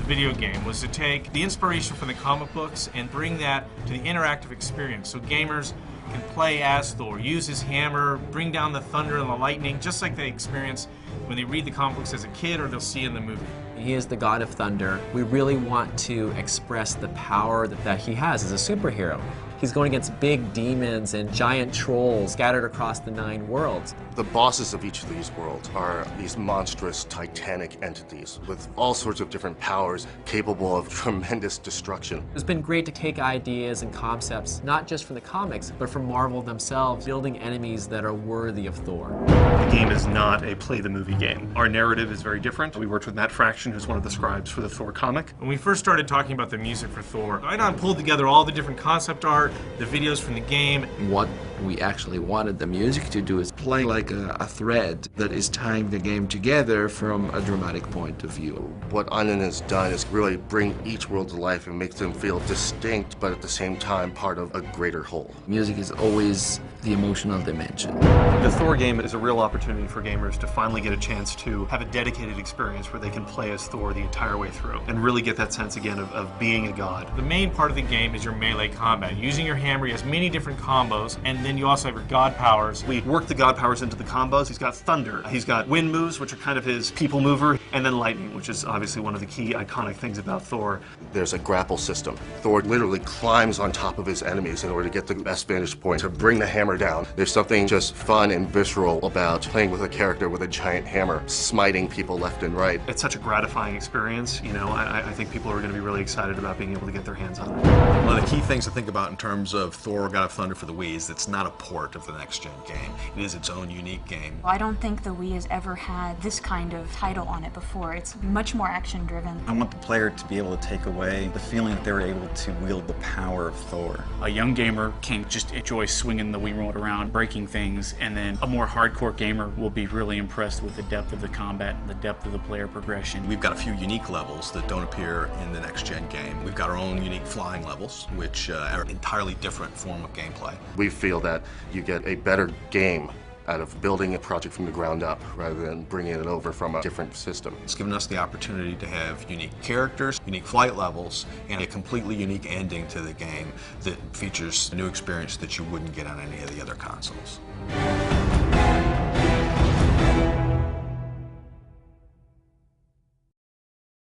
the video game was to take the inspiration from the comic books and bring that to the interactive experience, so gamers can play as Thor, use his hammer, bring down the thunder and the lightning, just like they experience when they read the comic books as a kid or they'll see in the movie. He is the god of thunder. We really want to express the power that he has as a superhero. He's going against big demons and giant trolls scattered across the 9 worlds. The bosses of each of these worlds are these monstrous, titanic entities with all sorts of different powers capable of tremendous destruction. It's been great to take ideas and concepts, not just from the comics, but from Marvel themselves, building enemies that are worthy of Thor. The game is not a play the movie game. Our narrative is very different. We worked with Matt Fraction, who's one of the scribes for the Thor comic. When we first started talking about the music for Thor, Idon pulled together all the different concept art, the videos from the game. What we actually wanted the music to do is play like a thread that is tying the game together from a dramatic point of view. What Idon has done is really bring each world to life and make them feel distinct, but at the same time part of a greater whole. Music is always the emotional dimension. The Thor game is a real opportunity for gamers to finally get a chance to have a dedicated experience where they can play as Thor the entire way through and really get that sense again of being a god. The main part of the game is your melee combat. Using your hammer, he has many different combos, and then you also have your god powers. We work the god powers into the combos. He's got thunder, he's got wind moves, which are kind of his people mover, and then lightning, which is obviously one of the key iconic things about Thor. There's a grapple system. Thor literally climbs on top of his enemies in order to get the best vantage point to bring the hammer down. There's something just fun and visceral about playing with a character with a giant hammer, smiting people left and right. It's such a gratifying experience, you know. I think people are going to be really excited about being able to get their hands on it. One of the key things to think about in terms of Thor God of Thunder for the Wii is it's not a port of the next-gen game. It is its own unique game. I don't think the Wii has ever had this kind of title on it before. It's much more action-driven. I want the player to be able to take away the feeling that they were able to wield the power of Thor. A young gamer can just enjoy swinging the Wii remote around, breaking things, and then a more hardcore gamer will be really impressed with the depth of the combat and the depth of the player progression. We've got a few unique levels that don't appear in the next-gen game. We've got our own unique flying levels, which are an entirely different form of gameplay. We feel that you get a better game out of building a project from the ground up rather than bringing it over from a different system. It's given us the opportunity to have unique characters, unique flight levels, and a completely unique ending to the game that features a new experience that you wouldn't get on any of the other consoles.